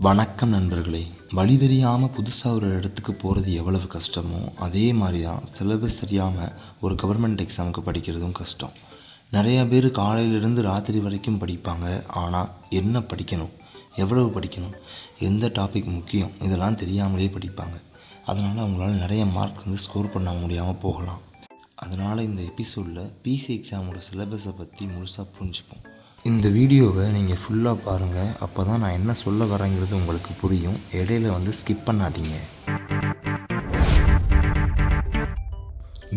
வணக்கம் நண்பர்களே. வழி தெரியாமல் புதுசாக ஒரு இடத்துக்கு போகிறது எவ்வளவு கஷ்டமோ அதே மாதிரி தான் சிலபஸ் தெரியாமல் ஒரு கவர்மெண்ட் எக்ஸாமுக்கு படிக்கிறதும் கஷ்டம். நிறையா பேர் காலையிலேருந்து ராத்திரி வரைக்கும் படிப்பாங்க. ஆனால் என்ன படிக்கணும், எவ்வளவு படிக்கணும், எந்த டாபிக் முக்கியம், இதெல்லாம் தெரியாமலே படிப்பாங்க. அதனால் அவங்களால நிறைய மார்க் ஸ்கோர் பண்ண முடியாமல் போகலாம். அதனால் இந்த எபிசோடில் பிசி எக்ஸாமோட சிலபஸை பற்றி முழுசாக புரிஞ்சுப்போம். இந்த வீடியோவை நீங்கள் ஃபுல்லாக பாருங்கள். அப்போ தான் நான் என்ன சொல்ல வரேங்கிறது உங்களுக்கு புரியும். இடையில ஸ்கிப் பண்ணாதீங்க.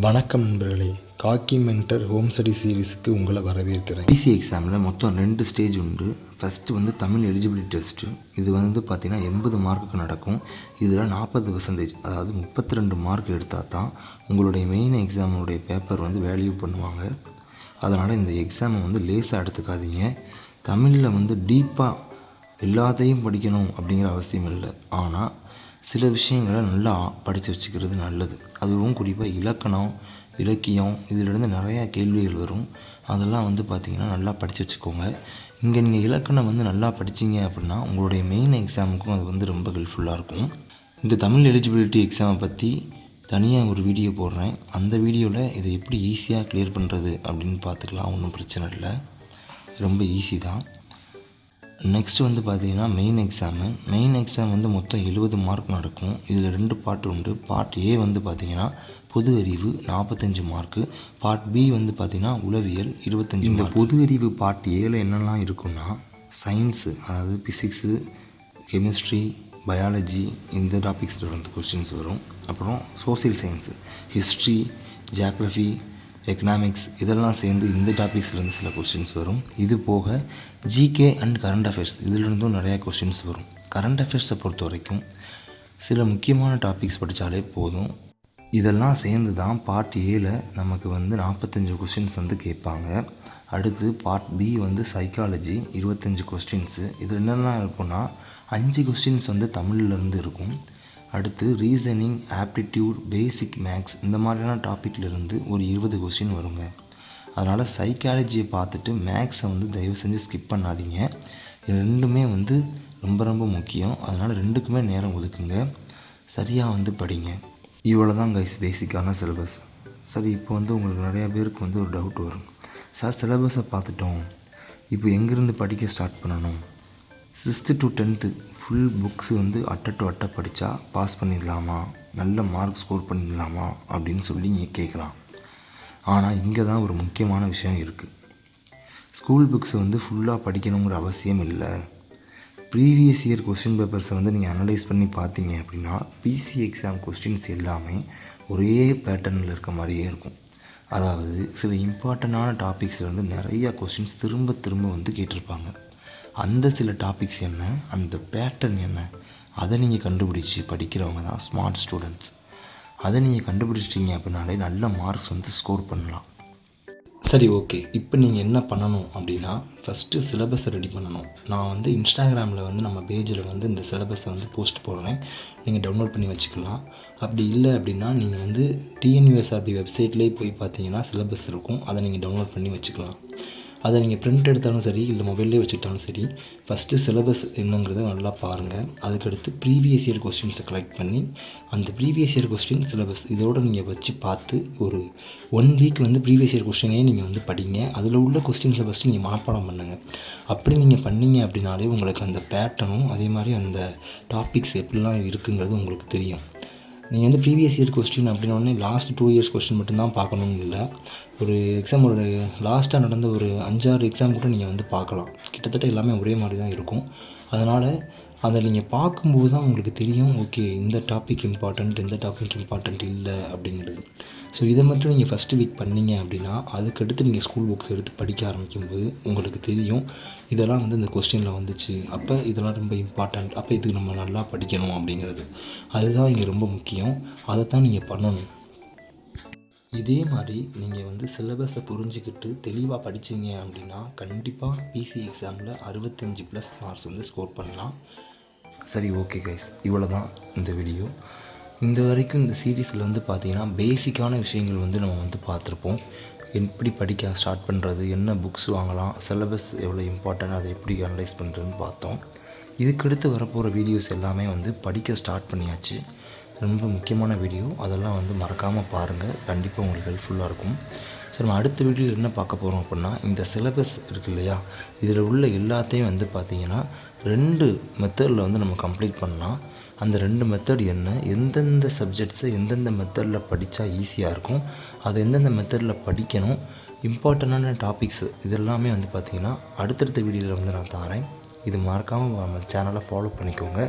வணக்கம் நண்பர்களே. காக்கி மென்டர் ஹோம் ஸ்டடி சீரீஸுக்கு உங்களை வரவேற்கிறேன். பிசி எக்ஸாமில் மொத்தம் 2 ஸ்டேஜ் உண்டு. First Tamil eligibility test. இது பார்த்திங்கன்னா 80 மார்க்குக்கு நடக்கும். இதில் 40%, அதாவது 32 மார்க் எடுத்தால் தான் உங்களுடைய மெயின் எக்ஸாமுடைய பேப்பர் வேல்யூ பண்ணுவாங்க. அதனால் இந்த எக்ஸாமை லேசாக எடுத்துக்காதீங்க. தமிழில் டீப்பாக எல்லாத்தையும் படிக்கணும் அப்படிங்கிற அவசியம் இல்லை. ஆனால் சில விஷயங்களை நல்லா படித்து வச்சுக்கிறது நல்லது. அதுவும் குறிப்பாக இலக்கணம், இலக்கியம், இதிலிருந்து நிறையா கேள்விகள் வரும். அதெல்லாம் பார்த்திங்கன்னா நல்லா படித்து வச்சுக்கோங்க. இங்கே நீங்கள் இலக்கணம் நல்லா படித்தீங்க அப்படின்னா உங்களுடைய மெயின் எக்ஸாமுக்கும் அது ரொம்ப ஹெல்ப்ஃபுல்லாக இருக்கும். இந்த தமிழ் எலிஜிபிலிட்டி எக்ஸாமை பற்றி தனியாக ஒரு வீடியோ போடுறேன். அந்த வீடியோவில் இதை எப்படி ஈஸியாக கிளியர் பண்ணுறது அப்படின்னு பார்த்துக்கலாம். ஒன்றும் பிரச்சனை இல்லை, ரொம்ப ஈஸி தான். நெக்ஸ்ட்டு பார்த்திங்கன்னா மெயின் எக்ஸாம் மொத்தம் 70 மார்க் நடக்கும். இதில் 2 பார்ட் உண்டு. பார்ட் ஏ பார்த்திங்கன்னா பொது அறிவு 45 மார்க்கு. பார்ட் பி பார்த்திங்கன்னா உளவியல் 25. இந்த பொது அறிவு பார்ட் ஏல என்னெல்லாம் இருக்குன்னா சயின்ஸு, அதாவது ஃபிசிக்ஸு, கெமிஸ்ட்ரி, பயாலஜி, இந்த டாபிக்ஸில் கொஸ்டின்ஸ் வரும். அப்புறம் social science, history, geography, economics, இதெல்லாம் சேர்ந்து இந்த டாபிக்ஸ்லேருந்து சில கொஸ்டின்ஸ் வரும். இது போக ஜிகே அண்ட் கரண்ட் அஃபேர்ஸ், இதிலிருந்தும் நிறையா கொஸ்டின்ஸ் வரும். கரண்ட் அஃபேர்ஸை பொறுத்த வரைக்கும் சில முக்கியமான டாபிக்ஸ் படித்தாலே போதும். இதெல்லாம் சேர்ந்து தான் பார்ட் ஏல நமக்கு 45 கொஸ்டின்ஸ் கேட்பாங்க. அடுத்து பார்ட் பி சைக்காலஜி 25 கொஸ்டின்ஸு. இதில் என்னெல்லாம் இருக்குன்னா 5 கொஸ்டின்ஸ் தமிழ்லேருந்து இருக்கும். அடுத்து ரீசனிங், ஆப்டிடியூட், பேசிக் மேக்ஸ், இந்த மாதிரியான டாப்பிக்லேருந்து ஒரு 20 கொஸ்டின் வருங்க. அதனால் சைக்காலஜியை பார்த்துட்டு மேக்ஸை தயவு செஞ்சு ஸ்கிப் பண்ணாதீங்க. இது ரெண்டுமே ரொம்ப ரொம்ப முக்கியம். அதனால் ரெண்டுக்குமே நேரம் ஒதுக்குங்க, சரியாக படிங்க. இவ்வளோ தான் கைஸ் பேசிக்கான சிலபஸ். சரி, இப்போ உங்களுக்கு நிறையா பேருக்கு ஒரு டவுட் வரும். சார், சிலபஸை பார்த்துட்டோம், இப்போ எங்கேருந்து படிக்க ஸ்டார்ட் பண்ணணும்? 6th to 10th full books அட்டை படித்தா பாஸ் பண்ணிடலாமா, நல்ல மார்க் ஸ்கோர் பண்ணிடலாமா அப்படின்னு சொல்லி நீங்கள் கேட்கலாம். ஆனால் இங்கே தான் ஒரு முக்கியமான விஷயம் இருக்குது. ஸ்கூல் புக்ஸை ஃபுல்லாக படிக்கணுங்கிற அவசியம் இல்லை. ப்ரீவியஸ் இயர் கொஸ்டின் பேப்பர்ஸை நீங்கள் அனலைஸ் பண்ணி பார்த்தீங்க அப்படின்னா பிசி எக்ஸாம் கொஸ்டின்ஸ் எல்லாமே ஒரே பேட்டர்னில் இருக்க மாதிரியே இருக்கும். அதாவது சில இம்பார்ட்டண்டான டாபிக்ஸில் நிறையா கொஸ்டின்ஸ் திரும்ப திரும்ப கேட்டிருப்பாங்க. அந்த சில டாபிக்ஸ் என்ன, அந்த பேட்டர்ன் என்ன, அதை நீங்கள் கண்டுபிடிச்சி படிக்கிறவங்க தான் ஸ்மார்ட் ஸ்டூடெண்ட்ஸ். அதை நீங்கள் கண்டுபிடிச்சிட்டிங்க அப்படின்னாலே நல்ல மார்க்ஸ் ஸ்கோர் பண்ணலாம். சரி, ஓகே. இப்போ நீங்கள் என்ன பண்ணணும் அப்படின்னா ஃபஸ்ட்டு சிலபஸை ரெடி பண்ணணும். நான் இன்ஸ்டாகிராமில் நம்ம பேஜில் இந்த சிலபஸை போஸ்ட் போடுறேன். நீங்கள் டவுன்லோட் பண்ணி வச்சுக்கலாம். அப்படி இல்லை அப்படின்னா நீங்கள் டிஎன்யூஎஸ்ஆர்பி வெப்சைட்லேயே போய் பார்த்தீங்கன்னா சிலபஸ் இருக்கும். அதை நீங்கள் டவுன்லோட் பண்ணி வச்சுக்கலாம். அதை நீங்கள் பிரிண்ட் எடுத்தாலும் சரி, இல்லை மொபைல்லே வச்சுக்கிட்டாலும் சரி, ஃபஸ்ட்டு சிலபஸ் என்னங்கிறத நல்லா பாருங்கள். அதுக்கடுத்து ப்ரீவியஸ் இயர் கொஸ்டின்ஸை கலெக்ட் பண்ணி அந்த ப்ரீவியஸ் இயர் கொஸ்டின் சிலபஸ் இதோடு நீங்கள் வச்சு பார்த்து ஒரு 1 வீக் ப்ரீவியஸ் இயர் கொஸ்டினே நீங்கள் படிங்க. அதில் உள்ள கொஸ்டின்ஸை ஃபஸ்ட்டு நீங்கள் மனப்பாடம் பண்ணுங்கள். அப்படி நீங்கள் பண்ணிங்க அப்படின்னாலே உங்களுக்கு அந்த பேட்டர்னும் அதே மாதிரி அந்த டாபிக்ஸ் எப்படிலாம் இருக்குங்கிறது உங்களுக்கு தெரியும். நீங்கள் ப்ரீவியஸ் இயர் கொஸ்டின் அப்படின்னோடனே லாஸ்ட் 2 இயர்ஸ் கொஸ்டின் மட்டும்தான் பார்க்கணுன்னு இல்லை. ஒரு எக்ஸாம், ஒரு லாஸ்ட்டாக நடந்த ஒரு 5-6 எக்ஸாம் கூட நீங்கள் பார்க்கலாம். கிட்டத்தட்ட எல்லாமே ஒரே மாதிரி தான் இருக்கும். அதனால் அதை நீங்கள் பார்க்கும்போது தான் உங்களுக்கு தெரியும், ஓகே இந்த டாபிக் இம்பார்ட்டண்ட், இந்த டாபிக் இம்பார்ட்டண்ட் இல்லை அப்படிங்கிறது. ஸோ இதை மட்டும் நீங்கள் ஃபஸ்ட்டு வீக் பண்ணிங்க அப்படின்னா அதுக்கடுத்து நீங்கள் ஸ்கூல் புக்ஸ் எடுத்து படிக்க ஆரம்பிக்கும்போது உங்களுக்கு தெரியும் இதெல்லாம் இந்த கொஸ்டினில் வந்துச்சு, அப்போ இதெல்லாம் ரொம்ப இம்பார்ட்டண்ட், அப்போ இதுக்கு நம்ம நல்லா படிக்கணும் அப்படிங்கிறது. அதுதான் இங்கே ரொம்ப முக்கியம். அதை தான் நீங்கள் பண்ணணும். இதே மாதிரி நீங்கள் சிலபஸை புரிஞ்சுக்கிட்டு தெளிவாக படித்தீங்க அப்படின்னா கண்டிப்பாக பிசி எக்ஸாமில் 65+ மார்க்ஸ் ஸ்கோர் பண்ணலாம். சரி, ஓகே கைஸ், இவ்வளோ தான் இந்த வீடியோ. இந்த வரைக்கும் இந்த சீரீஸில் பார்த்தீங்கன்னா பேசிக்கான விஷயங்கள் நம்ம பார்த்துருப்போம். எப்படி படிக்க ஸ்டார்ட் பண்ணுறது, என்ன புக்ஸ் வாங்கலாம், சிலபஸ் எவ்வளோ இம்பார்ட்டன்ட், அதை எப்படி அனலைஸ் பண்ணுறதுன்னு பார்த்தோம். இதுக்கடுத்து வரப்போகிற வீடியோஸ் எல்லாமே வந்து படிக்க ஸ்டார்ட் பண்ணியாச்சு. ரொம்ப முக்கியமான வீடியோ, அதெல்லாம் வந்து மறக்காமல் பாருங்கள். கண்டிப்பாக உங்களுக்கு ஹெல்ப்ஃபுல்லாக இருக்கும். சரி, நம்ம அடுத்த வீடியோவில் என்ன பார்க்க போகிறோம் அப்படின்னா, இந்த சிலபஸ் இருக்குது இல்லையா, இதில் உள்ள எல்லாத்தையும் வந்து பார்த்திங்கன்னா 2 மெத்தடில் வந்து நம்ம கம்ப்ளீட் பண்ணலாம். அந்த 2 மெத்தட் என்ன, எந்தெந்த சப்ஜெக்ட்ஸை எந்தெந்த மெத்தடில் படித்தா ஈஸியாக இருக்கும், அதை எந்தெந்த மெத்தடில் படிக்கணும், இம்பார்ட்டண்டான டாபிக்ஸு இதெல்லாமே வந்து பார்த்திங்கன்னா அடுத்தடுத்த வீடியோவில் வந்து நான் தாரேன். இது மறக்காமல் நம்ம சேனலை ஃபாலோ பண்ணிக்கோங்க.